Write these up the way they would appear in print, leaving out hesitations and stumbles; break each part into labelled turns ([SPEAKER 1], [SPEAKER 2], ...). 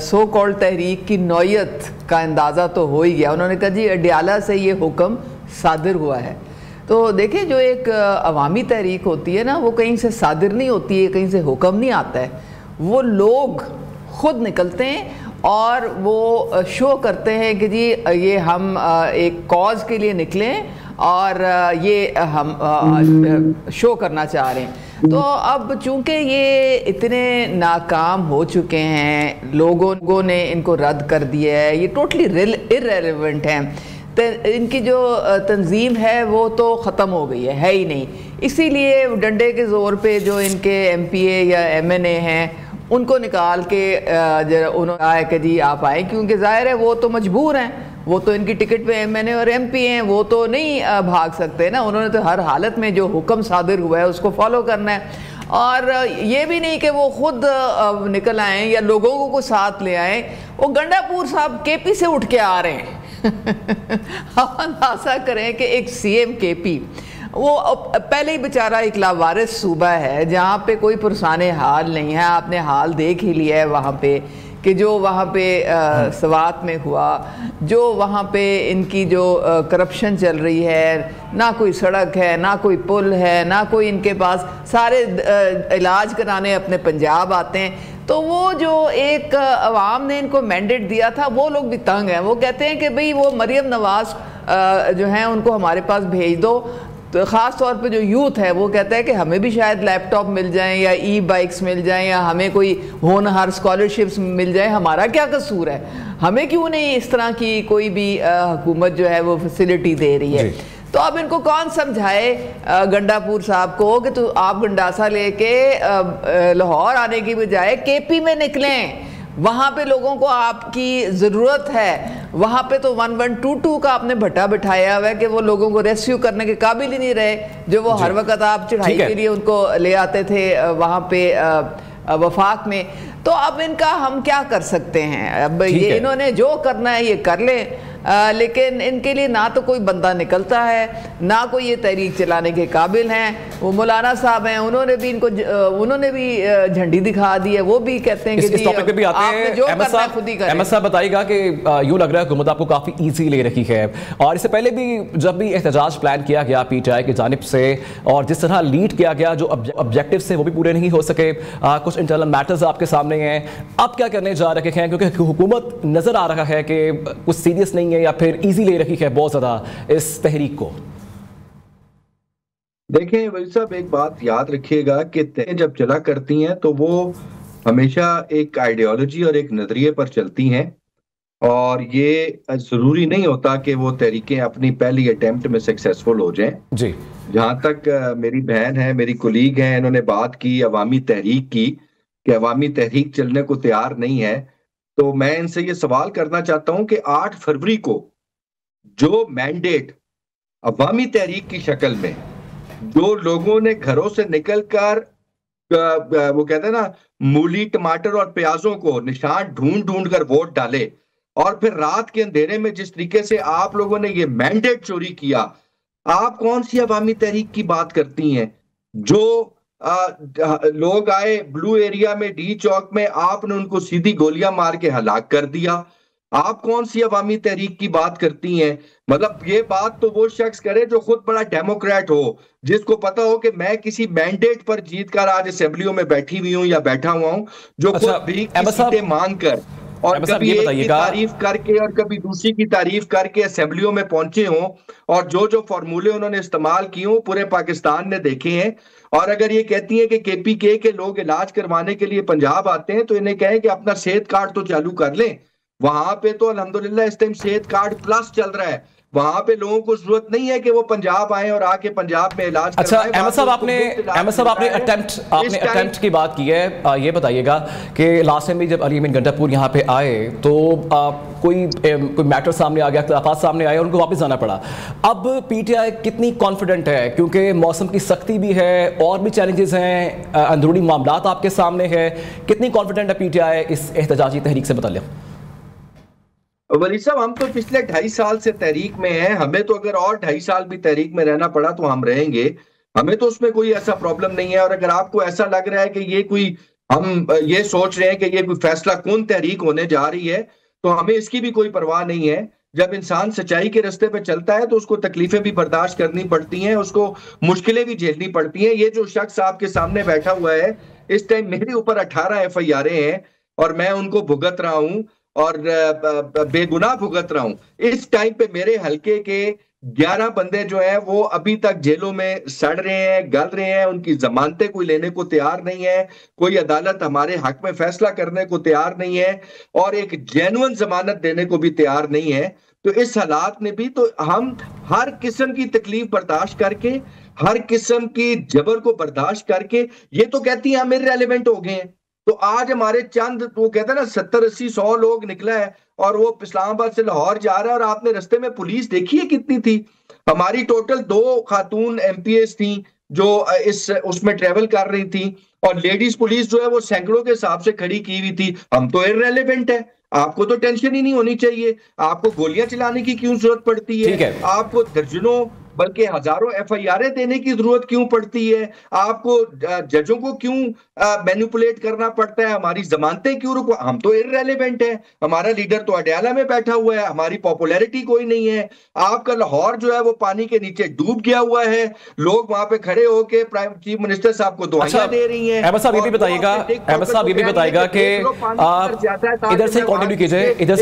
[SPEAKER 1] So called تحریک کی نوعیت کا اندازہ تو ہو ہی گیا. انہوں نے کہا جی اڈیالہ سے یہ حکم صادر ہوا ہے. تو دیکھیں جو ایک عوامی تحریک ہوتی ہے نا وہ کہیں سے صادر نہیں ہوتی ہے, کہیں سے حکم نہیں آتا ہے, وہ لوگ خود نکلتے ہیں اور وہ شو کرتے ہیں کہ جی یہ ہم ایک کاز کے لیے نکلیں اور یہ ہم شو کرنا چاہ رہے ہیں. تو اب چونکہ یہ اتنے ناکام ہو چکے ہیں, لوگوں نے ان کو رد کر دیا ہے, یہ ٹوٹلی irrelevant ہیں, ان کی جو تنظیم ہے وہ تو ختم ہو گئی ہے ہی نہیں. اسی لیے ڈنڈے کے زور پہ جو ان کے ایم پی اے یا ایم این اے ہیں ان کو نکال کے انہوں نے کہا ہے کہ جی آپ آئیں, کیونکہ ظاہر ہے وہ تو مجبور ہیں, وہ تو ان کی ٹکٹ پہ ایم این اے اور ایم پی ہیں, وہ تو نہیں بھاگ سکتے نا. انہوں نے تو ہر حالت میں جو حکم صادر ہوا ہے اس کو فالو کرنا ہے, اور یہ بھی نہیں کہ وہ خود نکل آئیں یا لوگوں کو ساتھ لے آئیں. وہ گنڈا پور صاحب کے پی سے اٹھ کے آ رہے ہیں. آپ اندازہ کریں کہ ایک سی ایم کے پی, وہ پہلے ہی بیچارہ ایک لاوارث صوبہ ہے جہاں پہ کوئی پرسان حال نہیں ہے. آپ نے حال دیکھ ہی لیا ہے وہاں پہ کہ جو وہاں پہ سوات میں ہوا, جو وہاں پہ ان کی جو کرپشن چل رہی ہے, نہ کوئی سڑک ہے, نہ کوئی پل ہے, نہ کوئی ان کے پاس, سارے علاج کرانے اپنے پنجاب آتے ہیں. تو وہ جو ایک عوام نے ان کو مینڈیٹ دیا تھا وہ لوگ بھی تنگ ہیں. وہ کہتے ہیں کہ بھئی وہ مریم نواز جو ہیں ان کو ہمارے پاس بھیج دو. تو خاص طور پہ جو یوتھ ہے وہ کہتا ہے کہ ہمیں بھی شاید لیپ ٹاپ مل جائیں یا ای بائکس مل جائیں یا ہمیں کوئی ہونہار اسکالرشپس مل جائیں, ہمارا کیا قصور ہے, ہمیں کیوں نہیں اس طرح کی کوئی بھی حکومت جو ہے وہ فیسلٹی دے رہی ہے. تو اب ان کو کون سمجھائے گنڈا پور صاحب کو کہ تو آپ گنڈاسا لے کے لاہور آنے کی بجائے کے پی میں نکلیں, وہاں پہ لوگوں کو آپ کی ضرورت ہے. وہاں پہ تو 1122 کا آپ نے بھٹا بٹھایا ہوا ہے کہ وہ لوگوں کو ریسکیو کرنے کے قابل ہی نہیں رہے, جو وہ ہر وقت آپ چڑھائی کے لیے ان کو لے آتے تھے وہاں پہ وفاق میں. تو اب ان کا ہم کیا کر سکتے ہیں, اب یہ انہوں نے جو کرنا ہے یہ کر لیں, لیکن ان کے لیے نہ تو کوئی بندہ نکلتا ہے, نہ کوئی یہ تحریک چلانے کے قابل ہیں. وہ مولانا صاحب ہیں, انہوں نے بھی جھنڈی دکھا دی ہے, وہ بھی کہتے ہیں کہ
[SPEAKER 2] اس ٹاپک پہ بھی آتے ہیں.
[SPEAKER 1] جو کرنا ہے خود ہی کریں.
[SPEAKER 2] احمد صاحب بتائیے گا کہ یوں لگ رہا ہے حکومت آپ کو کافی ایزی لے رکھی ہے, اور اس سے پہلے بھی جب بھی احتجاج پلان کیا گیا پی ٹی آئی کی جانب سے اور جس طرح لیڈ کیا گیا, جو آبجیکٹو سے وہ بھی پورے نہیں ہو سکے, کچھ انٹرنل میٹرز آپ کے سامنے ہیں. اب کیا کرنے جا رکھے ہیں, کیونکہ حکومت نظر آ رہا ہے کہ کچھ سیریس نہیں ہے یا پھر ایزی لے رکھی ہے بہت زیادہ اس تحریک کو.
[SPEAKER 3] دیکھیں ولی صاحب, ایک بات یاد رکھیے گا کہ جب چلا کرتی ہیں تو وہ ہمیشہ ایک آئیڈیالوجی اور ایک نظریے پر چلتی ہیں, اور یہ ضروری نہیں ہوتا کہ وہ تحریکیں اپنی پہلی اٹیمپٹ میں سکسیسفل ہو جائیں.
[SPEAKER 2] جی,
[SPEAKER 3] جہاں تک میری بہن ہے, میری کولیگ ہیں, انہوں نے بات کی عوامی تحریک کی کہ عوامی تحریک چلنے کو تیار نہیں ہے, تو میں ان سے یہ سوال کرنا چاہتا ہوں کہ 8 فروری کو جو مینڈیٹ عوامی تحریک کی شکل میں جو لوگوں نے گھروں سے نکل کر وہ کہتے ہیں نا مولی ٹماٹر اور پیازوں کو نشان ڈھونڈ کر ووٹ ڈالے, اور پھر رات کے اندھیرے میں جس طریقے سے آپ لوگوں نے یہ مینڈیٹ چوری کیا, آپ کون سی عوامی تحریک کی بات کرتی ہیں؟ جو لوگ آئے بلو ایریا میں ڈی چوک میں, آپ نے ان کو سیدھی گولیاں مار کے ہلاک کر دیا. آپ کون سی عوامی تحریک کی بات کرتی ہیں؟ مطلب یہ بات تو وہ شخص کرے جو خود بڑا ڈیموکریٹ ہو, جس کو پتا ہو کہ میں کسی مینڈیٹ پر جیت کر آج اسمبلیوں میں بیٹھی ہوئی ہوں یا بیٹھا ہوا ہوں, جو خود بھی سیٹیں مانگ کر اور کبھی ایک کی تعریف کر کے اور کبھی دوسری کی تعریف کر کے اسمبلیوں میں پہنچے ہوں, اور جو فارمولے انہوں نے استعمال کیے ہوں پورے پاکستان نے دیکھے ہیں. اور اگر یہ کہتی ہیں کہ کے پی کے لوگ علاج کروانے کے لیے پنجاب آتے ہیں, تو انہیں کہیں کہ اپنا صحت کارڈ تو چالو کر لیں. وہاں پہ تو الحمدللہ اس ٹائم صحت کارڈ پلس چل رہا ہے, وہاں پہ لوگوں کو ضرورت نہیں ہے کہ وہ پنجاب آئیں اور آ کے پنجاب میں علاج
[SPEAKER 2] کروائیں. اچھا احمد صاحب, آپ نے اٹیمپٹ کی بات کی ہے, یہ بتائیے گا کہ لاسٹ ٹائم بھی جب علی امین گنڈا پور یہاں پہ آئے تو کوئی میٹر سامنے آ گیا, اختلافات سامنے آئے اور ان کو واپس جانا پڑا. اب پی ٹی آئی کتنی کانفیڈنٹ ہے, کیونکہ موسم کی سختی بھی ہے اور بھی چیلنجز ہیں, اندرونی معاملات آپ کے سامنے ہے, کتنی کانفیڈنٹ ہے پی ٹی آئی اس احتجاجی تحریک سے متعلق؟
[SPEAKER 3] ولی صاحب, ہم تو پچھلے 2.5 سال سے تحریک میں ہیں, ہمیں تو اگر اور 2.5 سال بھی تحریک میں رہنا پڑا تو ہم رہیں گے, ہمیں تو اس میں کوئی ایسا پرابلم نہیں ہے. اور اگر آپ کو ایسا لگ رہا ہے کہ یہ کوئی ہم یہ سوچ رہے ہیں کہ یہ کوئی فیصلہ کن تحریک ہونے جا رہی ہے، تو ہمیں اس کی بھی کوئی پرواہ نہیں ہے. جب انسان سچائی کے رستے پہ چلتا ہے تو اس کو تکلیفیں بھی برداشت کرنی پڑتی ہیں، اس کو مشکلیں بھی جھیلنی پڑتی ہیں. یہ جو شخص آپ کے سامنے بیٹھا ہوا ہے، اس ٹائم میرے اوپر 18 FIR ہیں اور میں ان کو بھگت رہا ہوں اور بے گناہ بھگت رہا ہوں. اس ٹائم پہ میرے حلقے کے 11 بندے جو ہیں وہ ابھی تک جیلوں میں سڑ رہے ہیں، گل رہے ہیں. ان کی ضمانتیں کوئی لینے کو تیار نہیں ہے، کوئی عدالت ہمارے حق میں فیصلہ کرنے کو تیار نہیں ہے اور ایک جینوئن ضمانت دینے کو بھی تیار نہیں ہے. تو اس حالات میں بھی تو ہم ہر قسم کی تکلیف برداشت کر کے، ہر قسم کی جبر کو برداشت کر کے، یہ تو کہتی ہیں ہم irrelevant ہو گئے ہیں. تو آج ہمارے چند، وہ کہتے ہیں نا 70-80-100 لوگ نکلا ہے اور وہ اسلام آباد سے لاہور جا رہا ہے، اور آپ نے رستے میں پولیس دیکھی ہے کتنی تھی؟ ہماری ٹوٹل 2 خاتون MPs تھیں جو اس میں ٹریول کر رہی تھی، اور لیڈیز پولیس جو ہے وہ سینکڑوں کے حساب سے کھڑی کی ہوئی تھی. ہم تو irrelevant ہے، آپ کو تو ٹینشن ہی نہیں ہونی چاہیے. آپ کو گولیاں چلانے کی کیوں ضرورت پڑتی ہے؟ آپ کو درجنوں بلکہ ہزاروں FIR دینے کی ضرورت کیوں پڑتی ہے؟ آپ کو ججوں کو کیوں مینیپولیٹ کرنا پڑتا ہے؟ ہماری ضمانتیں کیوں رکو؟ ہم تو irrelevant ہے. ہمارا لیڈر تو اڈیالہ میں بیٹھا ہوا ہے، ہماری پاپولیرٹی کوئی نہیں ہے. آپ کا لاہور جو ہے وہ پانی کے نیچے ڈوب گیا ہوا ہے، لوگ وہاں پہ کھڑے ہو کے چیف منسٹر صاحب کو دعائیاں دے رہی ہیں.
[SPEAKER 2] احمد صاحب یہ بھی بتائیے گا کہ آپ ادھر سے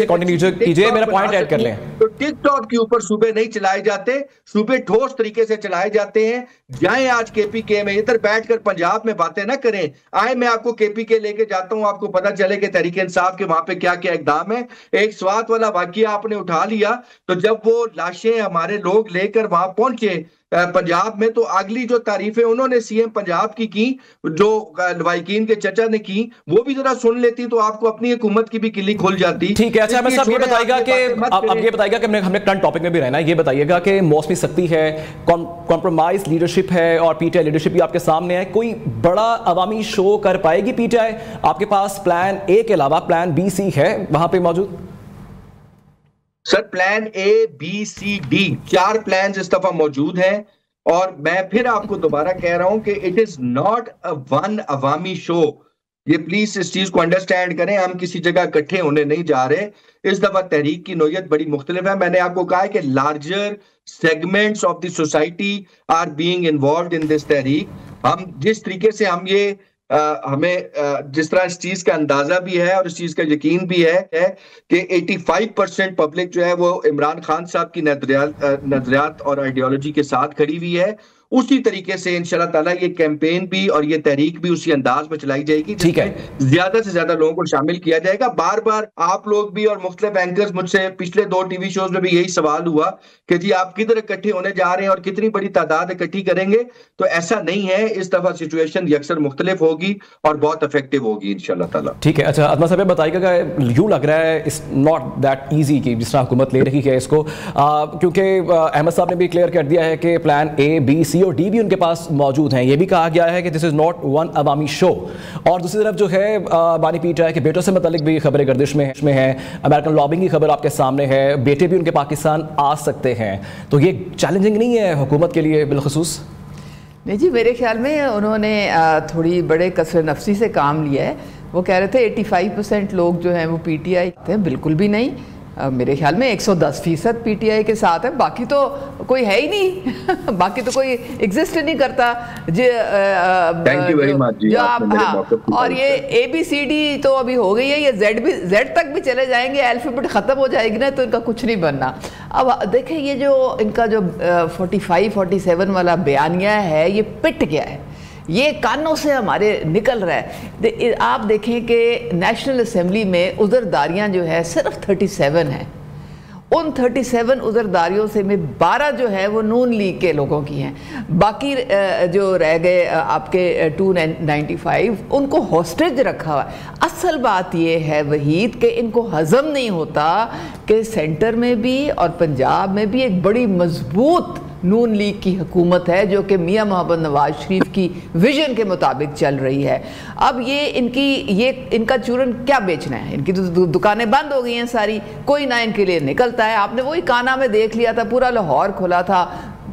[SPEAKER 2] کنٹینیو کیجئے، میرا پوائنٹ ایڈ کر لیں.
[SPEAKER 3] تو ٹک ٹاک کے اوپر صوبے نہیں چلائے جاتے، صوبے ٹھوس طریقے سے چلائے جاتے ہیں. جائیں آج KPK میں، ادھر بیٹھ کر پنجاب میں باتیں نہ کریں. آئیں میں آپ کو KPK لے کے جاتا ہوں، آپ کو پتہ چلے کہ تحریک انصاف کے وہاں پہ کیا کیا اقدام ہے. ایک سوات والا واقعہ آپ نے اٹھا لیا، تو جب وہ لاشیں ہمارے لوگ لے کر وہاں پہنچے پنجاب میں، تو اگلی جو تعریفیں انہوں نے CM پنجاب کی جو لوائقین کے چچا نے کی، وہ بھی ذرا سن لیتی تو آپ کو اپنی حکومت کی بھی کلی کھل جاتی.
[SPEAKER 2] ٹھیک ہے. اچھا احمد صاحب یہ بتائیے گا کہ اب یہ بتائیے گا کہ ہم نے کرنٹ ٹاپک میں بھی رہنا ہے. یہ بتائیے گا کہ موسمی سختی ہے، کمپرومائز لیڈرشپ ہے، اور PTI لیڈرشپ بھی آپ کے سامنے ہے. کوئی بڑا عوامی شو کر پائے گی PTI؟ آپ کے پاس پلان A کے علاوہ پلان B C ہے وہاں پہ موجود؟
[SPEAKER 3] Sir plan A B C D 4 plans اس دفعہ موجود ہیں، اور میں پھر آپ کو دوبارہ کہہ رہا ہوں کہ اٹ از ناٹ ون عوامی شو. یہ پلیز اس چیز کو انڈرسٹینڈ کریں، ہم کسی جگہ اکٹھے ہونے نہیں جا رہے. اس دفعہ تحریک کی نوعیت بڑی مختلف ہے. میں نے آپ کو کہا ہے کہ larger segments of the society are being involved in this تحریک. ہم جس طریقے سے ہمیں جس طرح اس چیز کا اندازہ بھی ہے اور اس چیز کا یقین بھی ہے کہ 85% پبلک جو ہے وہ عمران خان صاحب کی نظریات اور آئیڈیالوجی کے ساتھ کھڑی ہوئی ہے، اسی طریقے سے انشاءاللہ تعالیٰ یہ کیمپین بھی اور یہ تحریک بھی اسی انداز میں چلائی جائے گی جس میں زیادہ سے زیادہ لوگوں کو شامل کیا جائے گا. بار بار آپ لوگ بھی اور مختلف اینکرز مجھ سے پچھلے 2 TV شوز میں بھی یہی سوال ہوا کہ جی آپ کدھر اکٹھے ہونے جا رہے ہیں اور کتنی بڑی تعداد اکٹھی کریں گے. تو ایسا نہیں ہے، اس دفعہ سچویشن یکسر مختلف ہوگی اور بہت افیکٹو ہوگی انشاءاللہ تعالیٰ.
[SPEAKER 2] ٹھیک ہے. اچھا ادنا صاحب بتائیے گا کہ یوں لگ رہا ہے اٹس ناٹ دیٹ ایزی کہ جس طرح حکومت لے رہی ہے اس کو، کیونکہ احمد صاحب نے بھی کلیئر کر دیا ہے کہ پلان A B C اور D بھی ان کے پاس موجود ہیں. یہ بھی کہا گیا ہے کہ دس از ناٹ ون عوامی شو. اور دوسری طرف جو ہے بانی PTI کے بیٹوں سے متعلق بھی خبریں گردش میں ہیں. امریکن لابنگ کی خبر آپ کے سامنے ہے، بیٹے بھی ان کے پاکستان آ سکتے ہیں. تو یہ چیلنجنگ نہیں ہے حکومت کے لیے بالخصوص؟
[SPEAKER 1] نہیں جی، میرے خیال میں انہوں نے تھوڑی بڑے کثر نفسی سے کام لیا ہے. وہ کہہ رہے تھے 85% لوگ جو ہیں وہ PTI تھے، بالکل بھی نہیں. میرے خیال میں 110% PTI کے ساتھ ہے، باقی تو کوئی ہے ہی نہیں باقی تو کوئی ایگزسٹ نہیں کرتا. جو آپ اور یہ ABCD تو ابھی ہو گئی ہے، یہ Z تک بھی چلے جائیں گے، الفابیٹ ختم ہو جائے گی نا تو ان کا کچھ نہیں بننا. اب دیکھیں یہ جو ان کا جو 45-47 والا بیانیہ ہے یہ پٹ گیا ہے، یہ کانوں سے ہمارے نکل رہا ہے. آپ دیکھیں کہ نیشنل اسمبلی میں عذرداریاں جو ہے صرف 37 ہیں. ان 37 عذرداریوں سے میں 12 جو ہے وہ نون لیگ کے لوگوں کی ہیں. باقی جو رہ گئے آپ کے 295 ان کو ہاسٹیج رکھا ہوا ہے. اصل بات یہ ہے وحید کہ ان کو ہضم نہیں ہوتا کہ سینٹر میں بھی اور پنجاب میں بھی ایک بڑی مضبوط نون لیگ کی حکومت ہے جو کہ میاں محمد نواز شریف کی ویژن کے مطابق چل رہی ہے. اب یہ ان کا چورن کیا بیچنا ہے؟ ان کی تو دکانیں بند ہو گئی ہیں ساری، کوئی نہ ان کے لیے نکلتا ہے. آپ نے وہی کانا میں دیکھ لیا تھا، پورا لاہور کھلا تھا،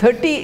[SPEAKER 1] 30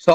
[SPEAKER 3] 100,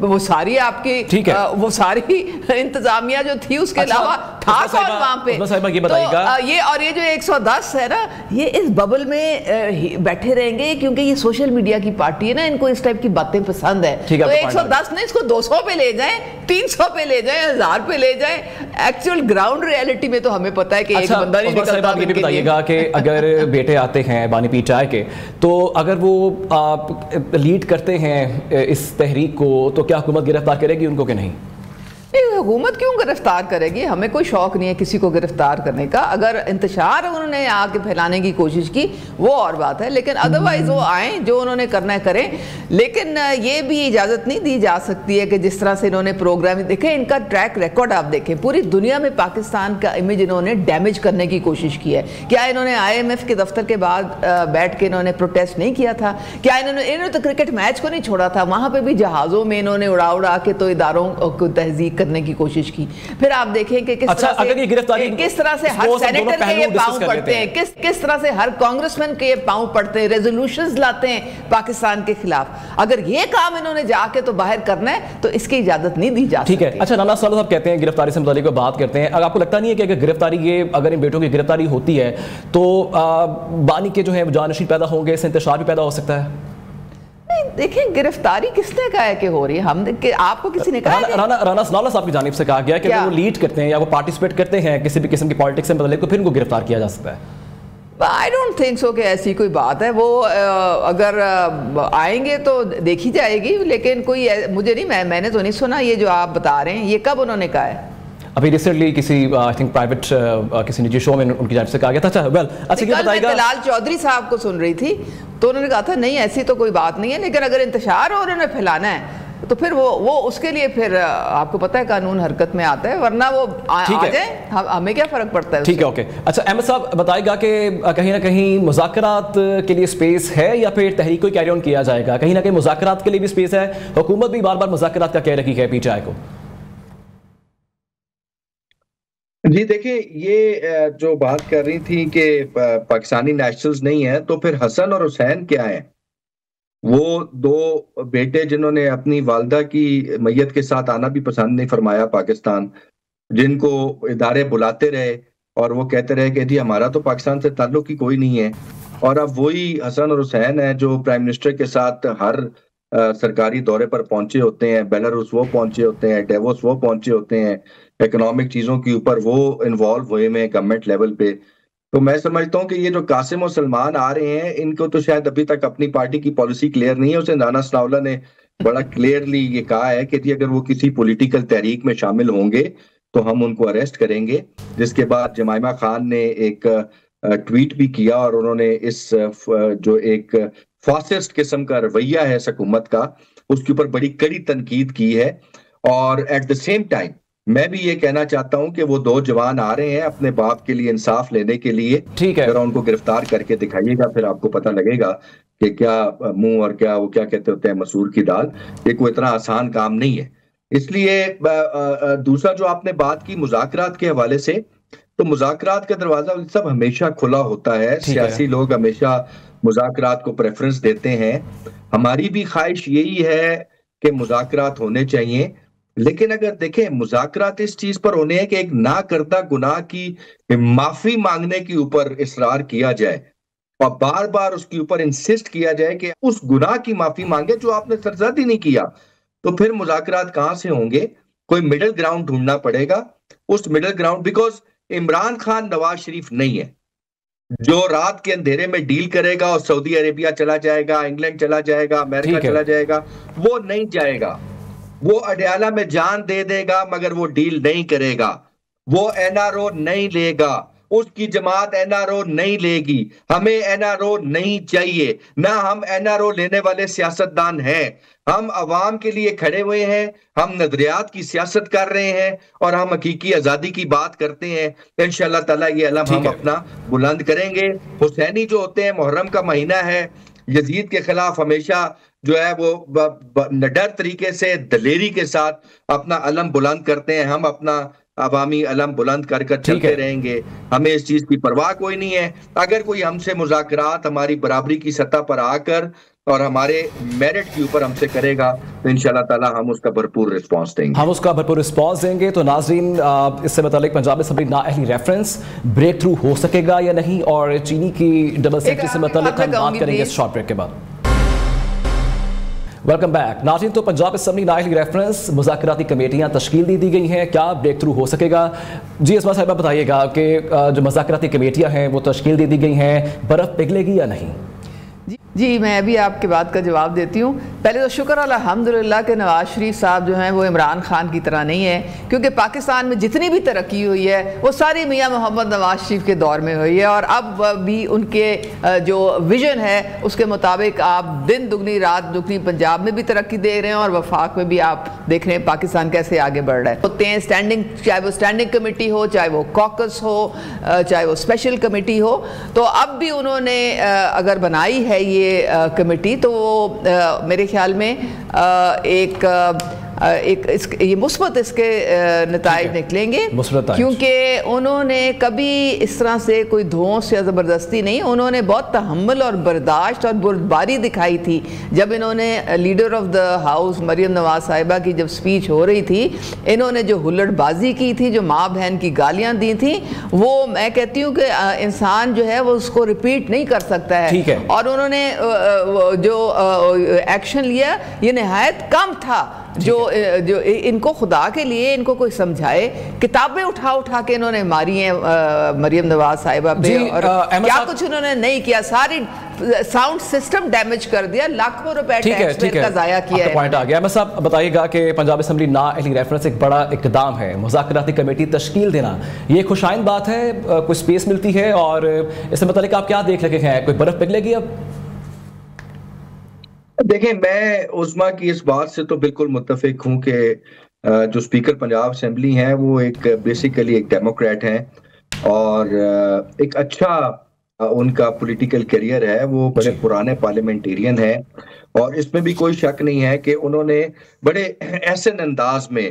[SPEAKER 1] وہ ساری آپ کی وہ ساری انتظامیہ جو تھی اس کے علاوہ تھا کون وہاں پہ؟ اور یہ جو 110 ہے نا، یہ اس ببل میں بیٹھے رہیں گے کیونکہ یہ سوشل میڈیا کی پارٹی ہے نا، ان کو اس ٹائپ کی باتیں پسند ہے. تو 110 نہیں، اس کو 200 پہ لے جائیں، 300 پہ لے جائیں، 1000 پہ لے جائیں. ایکچوئل گراؤنڈ ریئلٹی میں تو ہمیں پتہ ہے کہ ایک بندہ نہیں نکلتا.
[SPEAKER 2] یہ بھی بتائیے گا کہ اگر بیٹے آتے ہیں بانی پی چائے کے، تو اگر وہ لیڈ کرتے ہیں اس تحریک کو، تو کیا حکومت گرفتار کرے گی ان کو کہ نہیں؟
[SPEAKER 1] حکومت کیوں گرفتار کرے گی؟ ہمیں کوئی شوق نہیں ہے کسی کو گرفتار کرنے کا. اگر انتشار انہوں نے آ کے پھیلانے کی کوشش کی وہ اور بات ہے، لیکن ادروائز وہ آئیں، جو انہوں نے کرنا ہے کریں. لیکن یہ بھی اجازت نہیں دی جا سکتی ہے کہ جس طرح سے انہوں نے پروگرام دیکھیں، ان کا ٹریک ریکارڈ آپ دیکھیں، پوری دنیا میں پاکستان کا امیج انہوں نے ڈیمیج کرنے کی کوشش کی ہے. کیا انہوں نے IMF کے دفتر کے بعد بیٹھ کے انہوں نے پروٹیسٹ نہیں کیا تھا؟ کیا انہوں نے تو کرکٹ میچ کو نہیں چھوڑا تھا؟ وہاں پہ بھی جہازوں میں انہوں نے اڑا کے تو اداروں کو تہذیب کرنے کی کوشش کی. پھر آپ دیکھیں کہ کس طرح سے ہر سینیٹر کے یہ پاؤں پڑتے ہیں، کس طرح سے ہر کانگریسمین کے یہ پاؤں پڑتے ہیں، ریزولوشنز لاتے ہیں پاکستان کے خلاف. اگر یہ کام انہوں نے جا کے تو باہر کرنا ہے تو اس کی اجازت نہیں دی جا سکتی.
[SPEAKER 2] ٹھیک ہے. اچھا، رانا صالح صاحب کہتے ہیں گرفتاری سے متعلق بات کرتے ہیں، اگر آپ کو لگتا نہیں ہے کہ اگر ان بیٹوں کی گرفتاری ہوتی ہے تو بانی کے جو ہے جانشین پیدا ہوں گے، اس سے انتشار بھی پیدا ہو سکتا ہے؟
[SPEAKER 1] دیکھیں، گرفتاری کس نے کہا ہے کہ ہو رہی ہے؟ آپ کو کسی نے کہا ہے؟
[SPEAKER 2] رانا ثناء اللہ صاحب کی جانب سے کہا گیا کہ وہ لیڈ کرتے ہیں یا وہ پارٹیسپیٹ کرتے ہیں کسی بھی قسم کی پالیٹکس سے متعلق، تو پھر ان کو گرفتار کیا جا سکتا ہے.
[SPEAKER 1] I don't think so کہ ایسی کوئی بات ہے. وہ اگر آئیں گے تو دیکھی جائے گی، لیکن کوئی مجھے نہیں، میں نے تو نہیں سنا یہ جو آپ بتا رہے ہیں. یہ کب انہوں نے کہا ہے؟
[SPEAKER 2] ابھی ریسنٹلی کسی آئی تھنک پرائیویٹ کسی نجی شو میں ان کی جانب سے کہا گیا تھا. اچھا یہ بتائیے گا،
[SPEAKER 1] بلال چودھری صاحب کو سن رہی تھی تو انہوں نے کہا تھا نہیں ایسی تو کوئی بات نہیں ہے، لیکن اگر انتشار اور انہیں پھیلانا ہے تو پھر وہ اس کے لیے پھر آپ کو پتہ ہے قانون حرکت میں آتا ہے، ورنہ وہ آ جائیں، ہمیں کیا فرق پڑتا ہے.
[SPEAKER 2] ٹھیک ہے، اوکے. اچھا احمد صاحب بتائے گا کہ کہیں نہ کہیں مذاکرات کے لیے سپیس ہے یا پھر تحریک کو کیری آن کیا جائے گا؟ کہیں نہ کہیں مذاکرات کے لیے بھی سپیس ہے، حکومت بھی بار بار مذاکرات کا کہہ رہی ہے پی ٹی آئی کو.
[SPEAKER 3] جی دیکھیں، یہ جو بات کر رہی تھی کہ پاکستانی نیشنلز نہیں ہیں، تو پھر حسن اور حسین کیا ہیں؟ وہ دو بیٹے جنہوں نے اپنی والدہ کی میت کے ساتھ آنا بھی پسند نہیں فرمایا پاکستان، جن کو ادارے بلاتے رہے اور وہ کہتے رہے کہ جی ہمارا تو پاکستان سے تعلق ہی کوئی نہیں ہے. اور اب وہی حسن اور حسین ہیں جو پرائم منسٹر کے ساتھ ہر سرکاری دورے پر پہنچے ہوتے ہیں. بیلاروس وہ پہنچے ہوتے ہیں، ڈیووس وہ پہنچے ہوتے ہیں، اکنامک چیزوں کے اوپر وہ انوالو ہوئے میں گورنمنٹ لیول پہ. تو میں سمجھتا ہوں کہ یہ جو قاسم و سلمان آ رہے ہیں، ان کو تو شاید ابھی تک اپنی پارٹی کی پالیسی کلیئر نہیں ہے. اسے رانا ثناء اللہ نے بڑا کلیئرلی یہ کہا ہے کہ جی اگر وہ کسی پولیٹیکل تحریک میں شامل ہوں گے تو ہم ان کو اریسٹ کریں گے. جس کے بعد جمائمہ خان نے ایک ٹویٹ بھی کیا اور انہوں نے اس جو ایک فاسسٹ قسم کا رویہ ہے اس حکومت کا، اس کے اوپر بڑی کڑی تنقید کی ہے. اور ایٹ دا سیم ٹائم میں بھی یہ کہنا چاہتا ہوں کہ وہ دو جوان آ رہے ہیں اپنے باپ کے لیے انصاف لینے کے لیے.
[SPEAKER 2] ٹھیک ہے،
[SPEAKER 3] ذرا ان کو گرفتار کر کے دکھائیے گا، پھر آپ کو پتہ لگے گا کہ کیا منہ اور کیا وہ کیا کہتے ہوتے ہیں مسور کی دال. یہ کوئی اتنا آسان کام نہیں ہے. اس لیے دوسرا جو آپ نے بات کی مذاکرات کے حوالے سے، تو مذاکرات کا دروازہ سب ہمیشہ کھلا ہوتا ہے. سیاسی لوگ ہمیشہ مذاکرات کو پریفرنس دیتے ہیں. ہماری بھی خواہش یہی ہے کہ مذاکرات ہونے چاہیے، لیکن اگر دیکھیں مذاکرات اس چیز پر ہونے ہیں کہ ایک نہ کردہ گناہ کی معافی مانگنے کے اوپر اصرار کیا جائے اور بار بار اس کے اوپر انسسٹ کیا جائے کہ اس گناہ کی معافی مانگے جو آپ نے سرزد ہی نہیں کیا، تو پھر مذاکرات کہاں سے ہوں گے؟ کوئی مڈل گراؤنڈ ڈھونڈنا پڑے گا. اس middle ground because Imran Khan Nawaz Sharif نہیں ہے جو رات کے اندھیرے میں ڈیل کرے گا اور سعودی عربیہ چلا جائے گا، انگلینڈ چلا جائے گا، امریکہ چلا جائے گا. وہ نہیں جائے گا. وہ اڈیالہ میں جان دے دے گا مگر وہ ڈیل نہیں کرے گا. وہ این آر او نہیں لے گا. اس کی جماعت این آر او نہیں لے گی. ہمیں این آر او نہیں چاہیے، نہ ہم این آر او لینے والے سیاستدان ہیں. ہم عوام کے لیے کھڑے ہوئے ہیں، ہم نظریات کی سیاست کر رہے ہیں اور ہم حقیقی آزادی کی بات کرتے ہیں. انشاءاللہ تعالی یہ علم ہم اپنا بلند کریں گے. حسینی جو ہوتے ہیں، محرم کا مہینہ ہے، یزید کے خلاف ہمیشہ جو ہے وہ نڈر طریقے سے دلیری کے ساتھ اپنا علم بلند کرتے ہیں. ہم اپنا عوامی علم بلند کر کر چلتے رہیں گے. ہمیں اس چیز کی پرواہ کوئی نہیں ہے. اگر کوئی ہم سے مذاکرات ہماری برابری کی سطح پر آ کر اور ہمارے میرٹ کے اوپر ہم سے کرے گا تو انشاءاللہ تعالی ہم اس کا بھرپور رسپانس دیں گے.
[SPEAKER 2] ہم اس کا بھرپور رسپانس دیں گے. تو ناظرین اس سے متعلق پنجاب اسمبلی نااہلی ریفرنس بریک تھرو ہو سکے گا یا نہیں, اور چینی کی ڈبل سینچری سے متعلق ہم بات کریں گے اس شارٹ بریک کے بعد. ویلکم بیک ناظرین. تو پنجاب اسمبلی نااہلی ریفرنس مذاکراتی کمیٹیاں تشکیل دی گئی ہیں, کیا بریک تھرو ہو سکے گا؟ جی اسما صاحبہ بتائیے گا کہ جو مذاکراتی کمیٹیاں ہیں وہ تشکیل دی گئی ہیں, برف پگھلے گی یا نہیں؟
[SPEAKER 1] جی میں بھی آپ کی بات کا جواب دیتی ہوں. پہلے تو شکر الحمدللہ کہ نواز شریف صاحب جو ہیں وہ عمران خان کی طرح نہیں ہے, کیونکہ پاکستان میں جتنی بھی ترقی ہوئی ہے وہ ساری میاں محمد نواز شریف کے دور میں ہوئی ہے, اور اب بھی ان کے جو ویژن ہے اس کے مطابق آپ دن دگنی رات دگنی پنجاب میں بھی ترقی دے رہے ہیں, اور وفاق میں بھی آپ دیکھ رہے ہیں پاکستان کیسے آگے بڑھ رہا ہے. ہوتے ہیں اسٹینڈنگ, چاہے وہ اسٹینڈنگ کمیٹی ہو, چاہے وہ کوکس ہو, چاہے وہ اسپیشل کمیٹی ہو. تو اب بھی انہوں نے اگر بنائی ہے یہ کمیٹی تو میرے خیال میں ایک یہ مثبت اس کے نتائج نکلیں گے, کیونکہ انہوں نے کبھی اس طرح سے کوئی دھونس یا زبردستی نہیں, انہوں نے بہت تحمل اور برداشت اور بردباری دکھائی تھی. جب انہوں نے leader of the house Maryam Nawaz صاحبہ کی جب سپیچ ہو رہی تھی, انہوں نے جو ہلڑ بازی کی تھی, جو ماں بہن کی گالیاں دی تھیں, وہ میں کہتی ہوں کہ انسان جو ہے وہ اس کو ریپیٹ نہیں کر سکتا ہے. اور انہوں نے جو ایکشن لیا یہ نہایت کم تھا. جو ان کو خدا کے لیے ان کو کوئی سمجھائے, کتابیں اٹھا کے انہوں نے ماری ہیں مریم نواز صاحبہ پہ, اور کیا کچھ انہوں نے نہیں کیا, ساری ساؤنڈ سسٹم ڈیمیج کر دیا, لاکھوں روپے ٹیکس پیئر کا ضائع کیا ہے.
[SPEAKER 2] پوائنٹ آ گیا. احمد صاحب بتائیے گا کہ پنجاب اسمبلی نااہلی ریفرنس ایک بڑا اقدام ہے, مذاکراتی کمیٹی تشکیل دینا, یہ خوشائند بات ہے, کوئی سپیس ملتی ہے, اور اس سے متعلق آپ کیا دیکھ رہے ہیں, کوئی برف پگھلے گی اب؟
[SPEAKER 3] دیکھیں میں عظما کی اس بات سے تو بالکل متفق ہوں کہ جو اسپیکر پنجاب اسمبلی ہیں وہ ایک بیسیکلی ایک ڈیموکریٹ ہیں, اور ایک اچھا ان کا پولیٹیکل کیریئر ہے, وہ بڑے پرانے پارلیمنٹیرین ہیں, اور اس میں بھی کوئی شک نہیں ہے کہ انہوں نے بڑے احسن انداز میں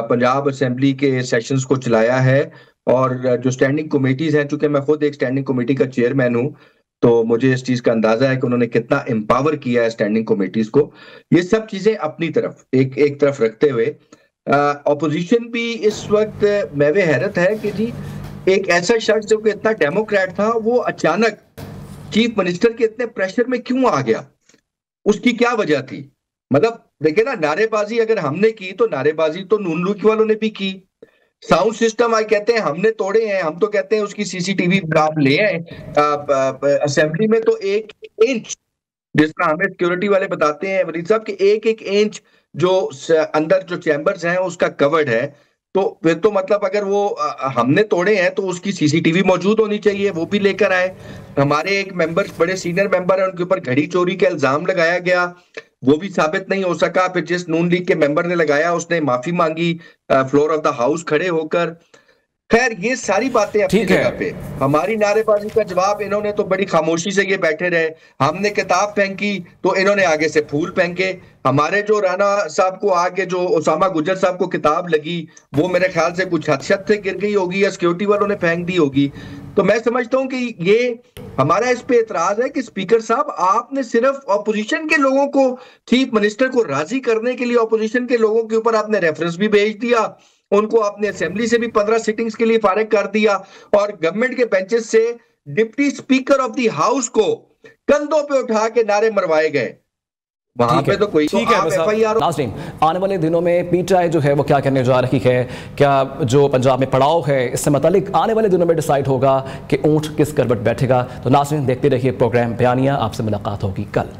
[SPEAKER 3] پنجاب اسمبلی کے سیشنز کو چلایا ہے. اور جو اسٹینڈنگ کمیٹیز ہیں, چونکہ میں خود ایک اسٹینڈنگ کمیٹی کا چیئرمین ہوں, تو مجھے اس چیز کا اندازہ ہے کہ انہوں نے کتنا امپاور کیا ہے اسٹینڈنگ کمیٹیز کو. یہ سب چیزیں اپنی طرف ایک طرف رکھتے ہوئے اپوزیشن بھی اس وقت میوے حیرت ہے کہ جی ایک ایسا شخص جو کہ اتنا ڈیموکریٹ تھا وہ اچانک چیف منسٹر کے اتنے پریشر میں کیوں آ گیا, اس کی کیا وجہ تھی. مطلب دیکھیں نا, نعرے بازی اگر ہم نے کی تو نعرے بازی تو نون لیگ والوں نے بھی کی. ساؤنڈ سسٹم آئی کہتے ہیں ہم نے توڑے ہیں, ہم تو کہتے ہیں اس کی سی سی ٹی وی آپ لے آئیں اسمبلی میں, تو 1 انچ جس کا ہمیں سیکیورٹی والے بتاتے ہیں ولید صاحب کہ 1 انچ جو اندر جو چیمبرز ہیں اس کا کورڈ ہے, تو پھر تو مطلب اگر وہ ہم نے توڑے ہیں تو اس کی سی سی ٹی وی موجود ہونی چاہیے, وہ بھی لے کر آئے. ہمارے ایک ممبر بڑے سینئر ممبر ہیں, ان کے اوپر گھڑی چوری کا الزام لگایا گیا, وہ بھی ثابت نہیں ہو سکا. پھر جس نون لیگ کے ممبر نے لگایا اس نے معافی مانگی فلور آف دا ہاؤس کھڑے ہو کر. خیر یہ ساری باتیں اپنی جگہ پہ. ہماری نعرے بازی کا جواب انہوں نے تو بڑی خاموشی سے یہ بیٹھے رہے. ہم نے کتاب پھینکی تو انہوں نے آگے سے پھول پھینکے. ہمارے جو رانا صاحب کو آگے جو اسامہ گجر صاحب کو کتاب لگی وہ میرے خیال سے کچھ چھت سے گر گئی ہوگی یا سیکیورٹی والوں نے پھینک دی ہوگی. تو میں سمجھتا ہوں کہ یہ ہمارا اس پہ اعتراض ہے کہ اسپیکر صاحب آپ نے صرف اپوزیشن کے لوگوں کو, چیف منسٹر کو راضی کرنے کے لیے اپوزیشن کے لوگوں کے اوپر آپ نے ریفرنس بھی بھیج دیا, ان کو آپ نے اسمبلی سے بھی 15 سٹنگز کے لیے فارغ کر دیا, اور گورنمنٹ کے بینچز سے deputy speaker of the house کو کندھوں پہ اٹھا کے نعرے مروائے گئے. وہاں پہ تو کوئی
[SPEAKER 2] ناظرین آنے والے دنوں میں پی ٹی آئی جو ہے وہ کیا کرنے جا رہی ہے, کیا جو پنجاب میں پڑاؤ ہے اس سے متعلق آنے والے دنوں میں ڈیسائیڈ ہوگا کہ اونٹ کس کروٹ بیٹھے گا. تو ناظرین دیکھتے رہیے پروگرام بیانیہ, آپ سے ملاقات ہوگی کل.